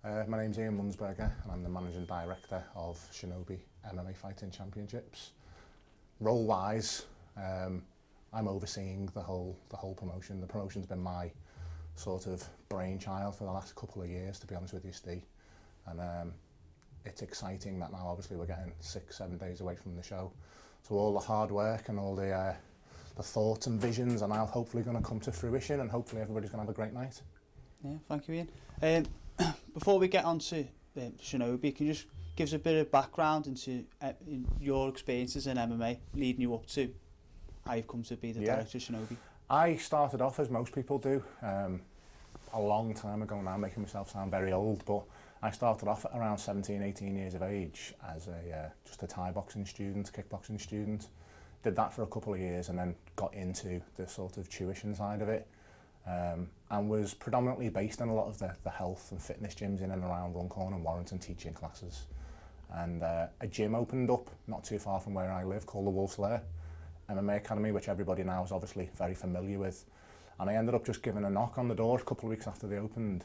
My name's Munzberger and I'm the Managing Director of Shinobi MMA Fighting Championships. Role-wise, I'm overseeing the whole promotion. The promotion's been my sort of brainchild for the last couple of years, to be honest with you, Steve. And it's exciting that now obviously we're getting 6-7 days away from the show. So all the hard work and all the thoughts and visions are now hopefully going to come to fruition, and hopefully everybody's going to have a great night. Yeah, thank you, Ian. Before we get on to Shinobi, can you just give us a bit of background into your experiences in MMA leading you up to how you've come to be the director of Shinobi? I started off as most people do, a long time ago now, making myself sound very old, but I started off at around 17, 18 years of age as just a Thai boxing student, kickboxing student. Did that for a couple of years and then got into the sort of tuition side of it. And was predominantly based in a lot of the health and fitness gyms in and around Runcorn and Warrington, teaching classes. And a gym opened up not too far from where I live called the Wolf's Lair MMA Academy, which everybody now is obviously very familiar with. And I ended up just giving a knock on the door a couple of weeks after they opened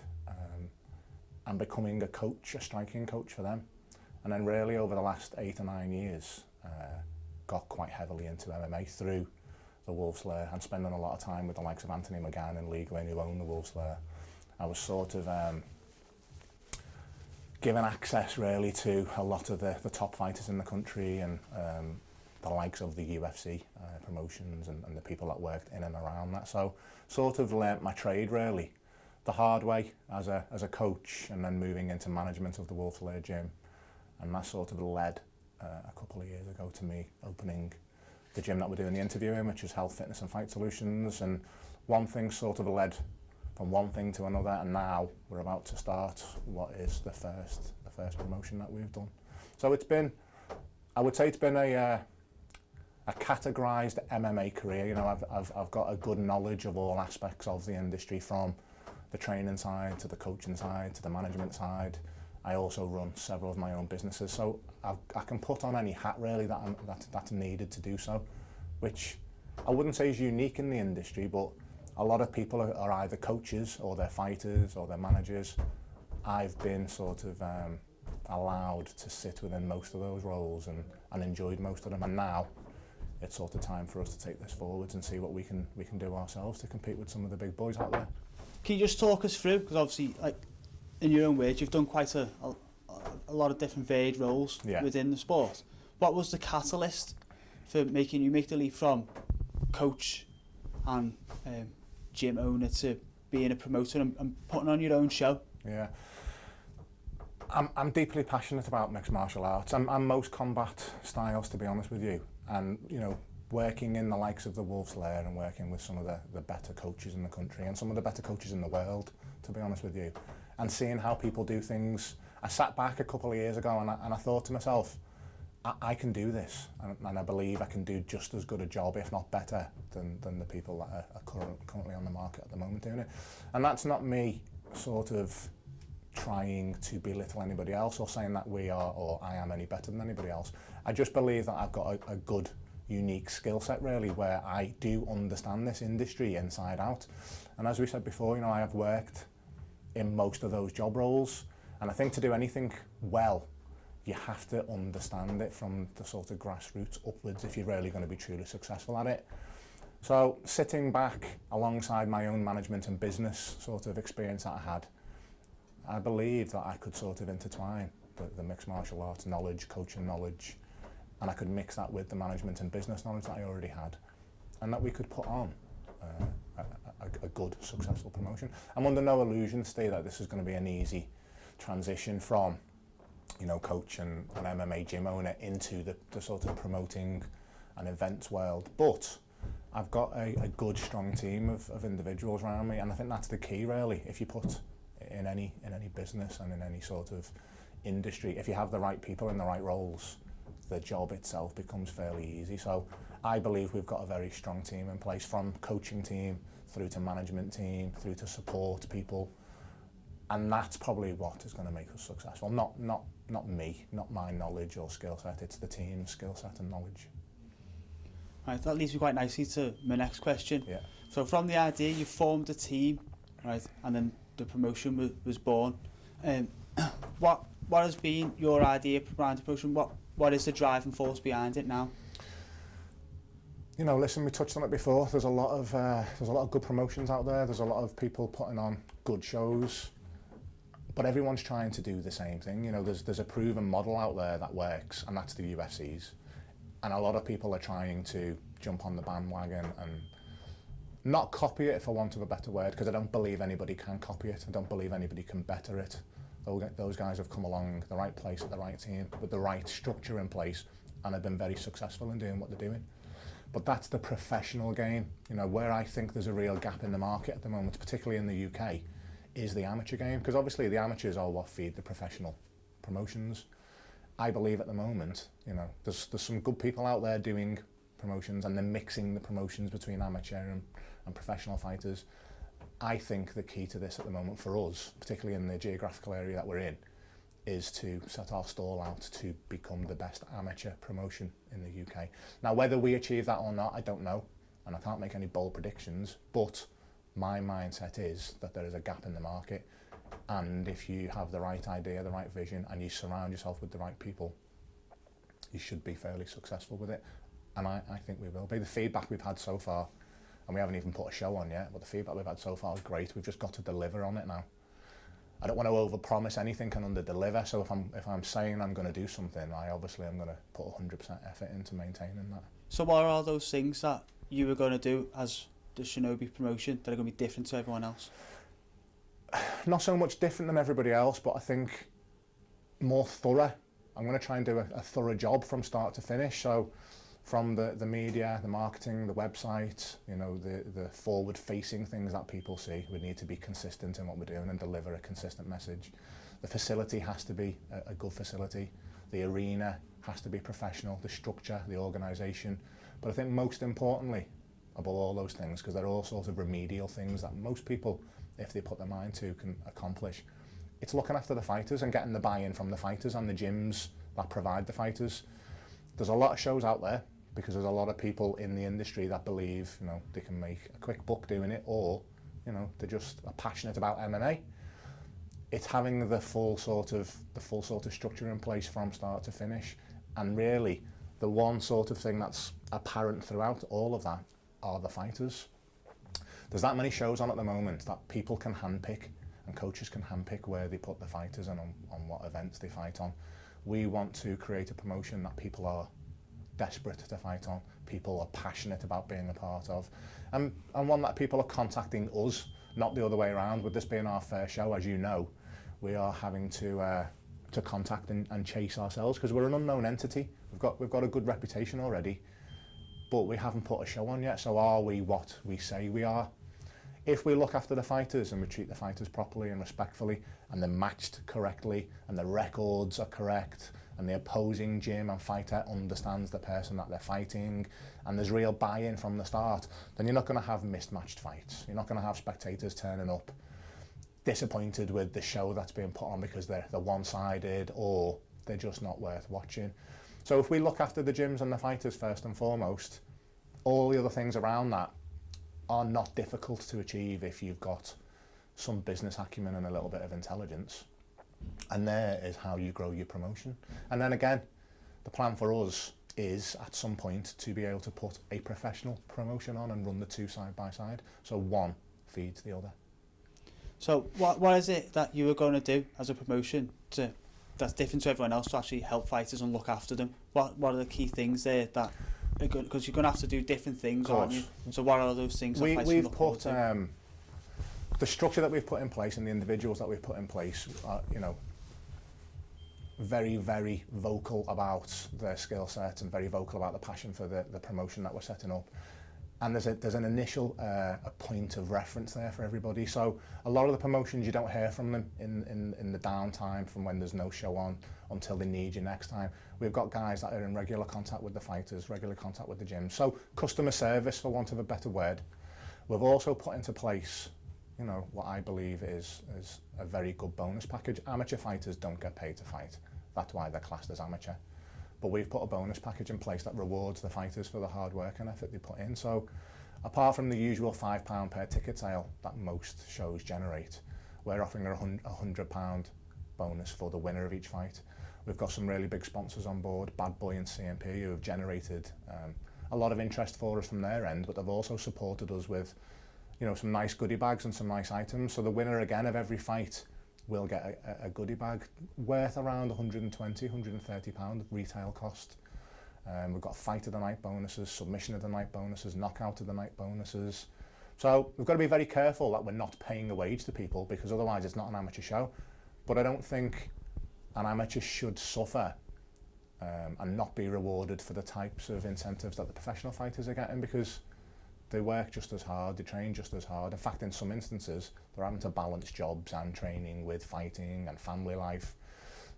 and becoming a coach, a striking coach for them. And then really over the last 8 or 9 years, got quite heavily into MMA through the Wolf's Lair and spending a lot of time with the likes of Anthony McGann and Lee Gwynn, who own the Wolf's Lair. I was sort of given access really to a lot of the top fighters in the country and the likes of the UFC promotions and the people that worked in and around that. So sort of learnt my trade really the hard way as a coach, and then moving into management of the Wolf's Lair gym. And that sort of led a couple of years ago to me opening the gym that we're doing the interview in, which is Health, Fitness and Fight Solutions. And one thing sort of led from one thing to another, and now we're about to start what is the first promotion that we've done. So it's been, I would say it's been a categorised MMA career. You know, I've got a good knowledge of all aspects of the industry, from the training side to the coaching side to the management side. I also run several of my own businesses, so I can put on any hat really that's needed to do so, which I wouldn't say is unique in the industry, but a lot of people are either coaches or they're fighters or they're managers. I've been sort of allowed to sit within most of those roles and enjoyed most of them, and now it's sort of time for us to take this forwards and see what we can do ourselves to compete with some of the big boys out there. Can you just talk us through, because obviously, like, in your own words, you've done quite a lot of different varied roles within the sport. What was the catalyst for making you make the leap from coach and gym owner to being a promoter and putting on your own show? Yeah, I'm deeply passionate about mixed martial arts and most combat styles, to be honest with you. And you know, working in the likes of the Wolf's Lair and working with some of the better coaches in the country and some of the better coaches in the world, to be honest with you, and seeing how people do things. I sat back a couple of years ago and I thought to myself, I can do this, and I believe I can do just as good a job, if not better, than the people that are currently on the market at the moment doing it. And that's not me sort of trying to belittle anybody else or saying that we are or I am any better than anybody else. I just believe that I've got a good, unique skill set really, where I do understand this industry inside out. And as we said before, you know, I have worked in most of those job roles, and I think to do anything well, you have to understand it from the sort of grassroots upwards if you're really going to be truly successful at it. So sitting back alongside my own management and business sort of experience that I had, I believe that I could sort of intertwine the mixed martial arts knowledge, coaching knowledge, and I could mix that with the management and business knowledge that I already had, and that we could put on a good, successful promotion. I'm under no illusion, Steve, that this is going to be an easy transition from, you know, coach and an MMA gym owner into the sort of promoting an events world. But I've got a good, strong team of individuals around me, and I think that's the key, really. If you put in any business and in any sort of industry, if you have the right people in the right roles, the job itself becomes fairly easy. So I believe we've got a very strong team in place, from coaching team through to management team through to support people, and that's probably what is going to make us successful. Not me, not my knowledge or skill set, it's the team's skill set and knowledge. Right, that leads me quite nicely to my next question. Yeah. So from the idea you formed a team, right, and then the promotion was born, what has been your idea behind the promotion? What is the driving force behind it now? You know, listen, we touched on it before. There's a lot of good promotions out there. There's a lot of people putting on good shows, but everyone's trying to do the same thing. You know, there's a proven model out there that works, and that's the UFCs. And a lot of people are trying to jump on the bandwagon and not copy it, for want of a better word, because I don't believe anybody can copy it. I don't believe anybody can better it. Those guys have come along the right place at the right team with the right structure in place and have been very successful in doing what they're doing. But that's the professional game. You know, where I think there's a real gap in the market at the moment, particularly in the UK, is the amateur game, because obviously the amateurs are what feed the professional promotions. I believe at the moment, you know, there's some good people out there doing promotions, and they're mixing the promotions between amateur and professional fighters. I think the key to this at the moment for us, particularly in the geographical area that we're in, is to set our stall out to become the best amateur promotion in the UK. Now, whether we achieve that or not, I don't know, and I can't make any bold predictions, but my mindset is that there is a gap in the market, and if you have the right idea, the right vision, and you surround yourself with the right people, you should be fairly successful with it, and I think we will be. The feedback we've had so far, and we haven't even put a show on yet, but the feedback we've had so far is great. We've just got to deliver on it now. I don't want to over-promise anything and under-deliver, so if I'm saying I'm going to do something, I obviously am going to put 100% effort into maintaining that. So what are those things that you were going to do as the Shinobi promotion that are going to be different to everyone else? Not so much different than everybody else, but I think more thorough. I'm going to try and do a thorough job from start to finish. So from the media, the marketing, the website, you know, the forward-facing things that people see, we need to be consistent in what we're doing and deliver a consistent message. The facility has to be a good facility. The arena has to be professional, the structure, the organisation. But I think most importantly, above all those things, because they're all sort of remedial things that most people, if they put their mind to, can accomplish, it's looking after the fighters and getting the buy-in from the fighters and the gyms that provide the fighters. There's a lot of shows out there because there's a lot of people in the industry that believe, you know, they can make a quick buck doing it, or, you know, they just are passionate about MMA. It's having the full sort of structure in place from start to finish, and really the one sort of thing that's apparent throughout all of that are the fighters. There's that many shows on at the moment that people can handpick, and coaches can handpick where they put the fighters and on what events they fight on. We want to create a promotion that people are desperate to fight on, people are passionate about being a part of, and one that people are contacting us, not the other way around. With this being our first show, as you know, we are having to contact and chase ourselves, because we're an unknown entity. We've got a good reputation already, but we haven't put a show on yet. So are we what we say we are? If we look after the fighters and we treat the fighters properly and respectfully, and they're matched correctly, and the records are correct, and the opposing gym and fighter understands the person that they're fighting, and there's real buy-in from the start, then you're not going to have mismatched fights. You're not going to have spectators turning up disappointed with the show that's being put on because they're one-sided, or they're just not worth watching. So if we look after the gyms and the fighters first and foremost, all the other things around that are not difficult to achieve if you've got some business acumen and a little bit of intelligence. And there is how you grow your promotion. And then again, the plan for us is at some point to be able to put a professional promotion on and run the two side by side. So one feeds the other. So what is it that you were going to do as a promotion that's different to everyone else to actually help fighters and look after them? What are the key things there that, because you're going to have to do different things, aren't you? So what are those things that fighters can look forward to? The structure that we've put in place and the individuals that we've put in place are, you know, very, very vocal about their skill sets and very vocal about the passion for the promotion that we're setting up. And there's an initial a point of reference there for everybody. So a lot of the promotions, you don't hear from them in the downtime from when there's no show on until they need you next time. We've got guys that are in regular contact with the fighters, regular contact with the gym. So customer service, for want of a better word. We've also put into place, you know, what I believe is a very good bonus package. Amateur fighters don't get paid to fight. That's why they're classed as amateur. But we've put a bonus package in place that rewards the fighters for the hard work and effort they put in. So apart from the usual £5 per ticket sale that most shows generate, we're offering a £100 bonus for the winner of each fight. We've got some really big sponsors on board, Bad Boy and CMP, who have generated a lot of interest for us from their end, but they've also supported us with, you know, some nice goodie bags and some nice items. So the winner again of every fight will get a goodie bag worth around 120, 130 pound retail cost. We've got fight of the night bonuses, submission of the night bonuses, knockout of the night bonuses. So we've got to be very careful that we're not paying a wage to people, because otherwise it's not an amateur show. But I don't think an amateur should suffer and not be rewarded for the types of incentives that the professional fighters are getting, because they work just as hard, they train just as hard. In fact, in some instances, they're having to balance jobs and training with fighting and family life.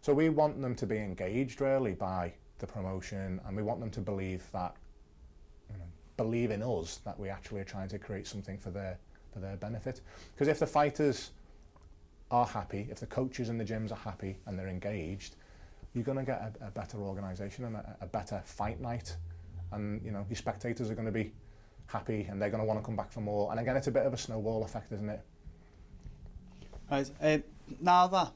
So we want them to be engaged really by the promotion, and we want them to believe that, you know, believe in us, that we actually are trying to create something for their benefit. Because if the fighters are happy, if the coaches in the gyms are happy and they're engaged, you're going to get a better organisation and a better fight night, and you know, your spectators are going to be happy and they're going to want to come back for more. And again, it's a bit of a snowball effect, isn't it? Right. Now that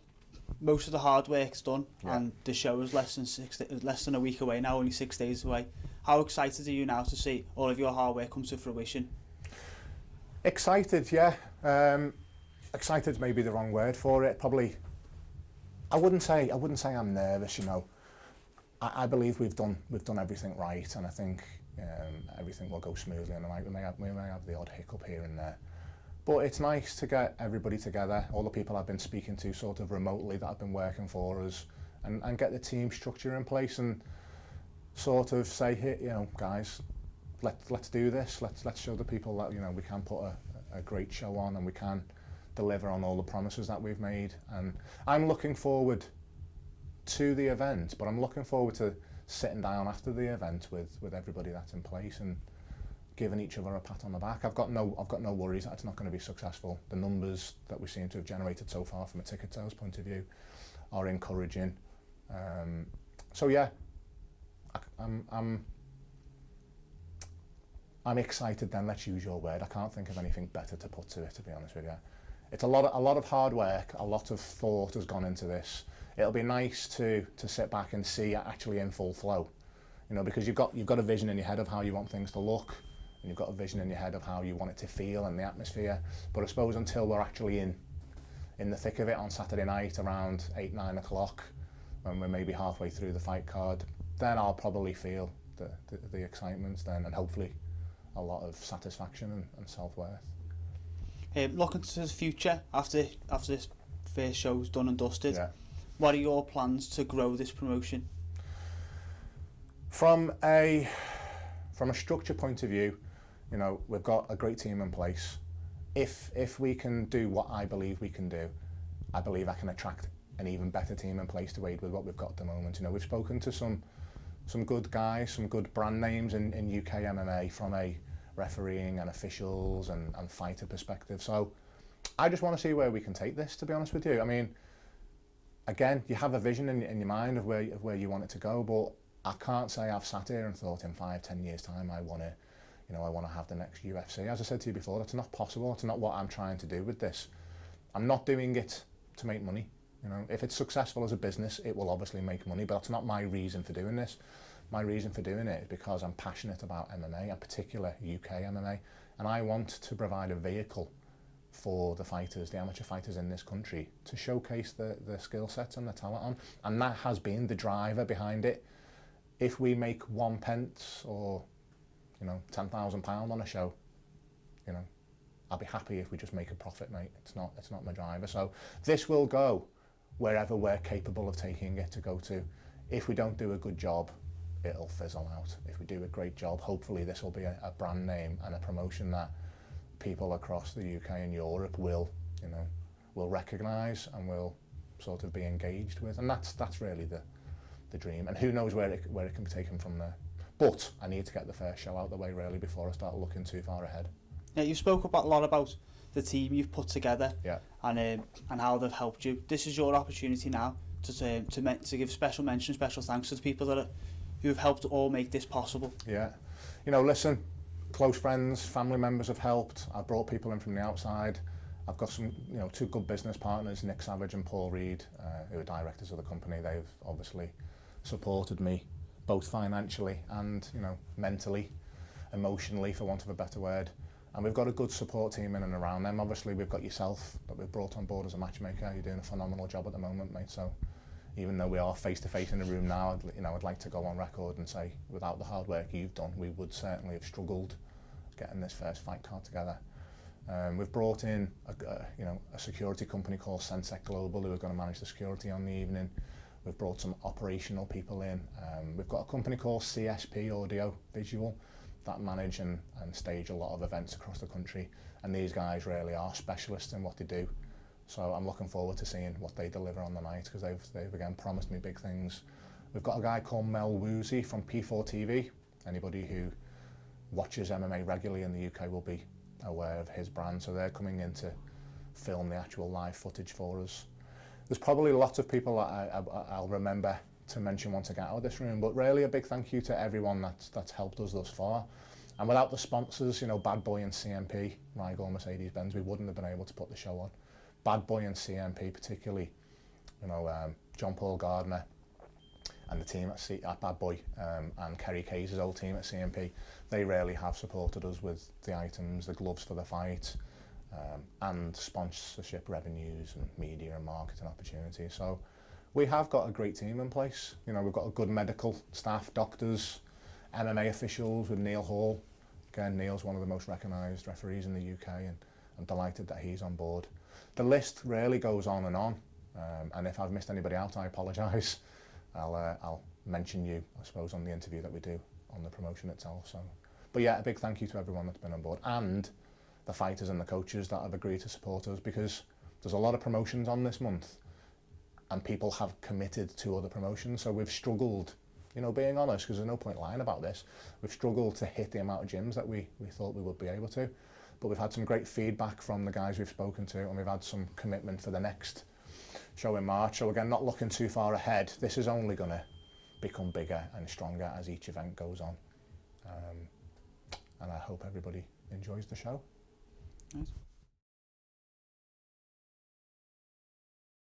most of the hard work's done, and the show is less than a week away now, only 6 days away, how excited are you now to see all of your hard work come to fruition? Excited, yeah. Excited's maybe the wrong word for it. Probably, I wouldn't say I'm nervous. You know, I believe we've done everything right, and I think everything will go smoothly. And we may have the odd hiccup here and there, but it's nice to get everybody together, all the people I've been speaking to sort of remotely that have been working for us, and get the team structure in place and sort of say, hey, you know, guys, let's do this. Let's show the people that, you know, we can put a great show on, and we can deliver on all the promises that we've made. And I'm looking forward to the event, but I'm looking forward to sitting down after the event with everybody that's in place and giving each other a pat on the back. I've got no worries that it's not going to be successful. The numbers that we seem to have generated so far from a ticket sales point of view are encouraging. So yeah, I'm excited then, let's use your word. I can't think of anything better to put to it, to be honest with you. It's a lot of hard work, a lot of thought has gone into this. It'll be nice to sit back and see it actually in full flow, you know, because you've got a vision in your head of how you want things to look, and you've got a vision in your head of how you want it to feel and the atmosphere. But I suppose until we're actually in the thick of it on Saturday night around 8-9 o'clock, when we're maybe halfway through the fight card, then I'll probably feel the excitement then, and hopefully a lot of satisfaction and self-worth. Looking to the future, after this first show's done and dusted, what are your plans to grow this promotion? From a structure point of view, you know, we've got a great team in place. If we can do what I believe we can do, I believe I can attract an even better team in place to aid with what we've got at the moment. You know, we've spoken to some good guys, some good brand names in UK MMA from a refereeing and officials and fighter perspective. So I just want to see where we can take this, to be honest with you. I mean, again, you have a vision in your mind of where you want it to go, but I can't say I've sat here and thought in 5-10 years time I want to have the next UFC. As I said to you before, that's not possible. It's not what I'm trying to do with this. I'm not doing it to make money. You know, if it's successful as a business, it will obviously make money, but that's not my reason for doing this. My reason for doing it is because I'm passionate about MMA, in particular UK MMA, and I want to provide a vehicle for the fighters, the amateur fighters in this country, to showcase the skill sets and the talent on, and that has been the driver behind it. If we make 1 pence or, you know, £10,000 on a show, you know, I'll be happy if we just make a profit, mate. It's not my driver. So this will go wherever we're capable of taking it to go to. If we don't do a good job, it'll fizzle out. If we do a great job, hopefully this will be a brand name and a promotion that people across the UK and Europe will recognise and will sort of be engaged with, and that's really the dream. And who knows where it can be taken from there. But I need to get the first show out the way really before I start looking too far ahead. Yeah, you spoke a lot about the team you've put together, and how they've helped you. This is your opportunity now to give special mention, special thanks to the people who have helped all make this possible. Yeah, you know, listen, close friends, family members have helped. I've brought people in from the outside. I've got some, you know, 2 good business partners, Nick Savage and Paul Reed, who are directors of the company. They've obviously supported me both financially and, you know, mentally, emotionally, for want of a better word. And we've got a good support team in and around them. Obviously, we've got yourself that we've brought on board as a matchmaker. You're doing a phenomenal job at the moment, mate. So even though we are face to face in a room now, I'd like to go on record and say, without the hard work you've done, we would certainly have struggled getting this first fight card together. We've brought in a security company called Sensec Global, who are going to manage the security on the evening. We've brought some operational people in. We've got a company called CSP Audio Visual that manage and stage a lot of events across the country, and these guys really are specialists in what they do. So I'm looking forward to seeing what they deliver on the night, because they've again promised me big things. We've got a guy called Mel Woozy from P4 TV. Anybody who watches MMA regularly in the UK will be aware of his brand, so they're coming in to film the actual live footage for us. There's probably lots of people that I'll remember to mention once I get out of this room, but really a big thank you to everyone that's helped us thus far. And without the sponsors, you know, Bad Boy and CMP, Rigel, Mercedes-Benz, we wouldn't have been able to put the show on. Bad Boy and CMP particularly, you know, John Paul Gardner and the team at Bad Boy, and Kerry Kay's old team at CMP, they really have supported us with the items, the gloves for the fight, and sponsorship revenues and media and marketing opportunities. So we have got a great team in place. You know, we've got a good medical staff, doctors, MMA officials with Neil Hall. Again, Neil's one of the most recognised referees in the UK, and I'm delighted that he's on board. The list really goes on, and if I've missed anybody out, I apologise. I'll mention you, I suppose, on the interview that we do on the promotion itself. So, but yeah, a big thank you to everyone that's been on board, and the fighters and the coaches that have agreed to support us, because there's a lot of promotions on this month, and people have committed to other promotions. So we've struggled, you know, being honest, because there's no point lying about this, we've struggled to hit the amount of gyms that we thought we would be able to. But we've had some great feedback from the guys we've spoken to, and we've had some commitment for the next show in March. So again, not looking too far ahead, this is only going to become bigger and stronger as each event goes on. And I hope everybody enjoys the show. Nice.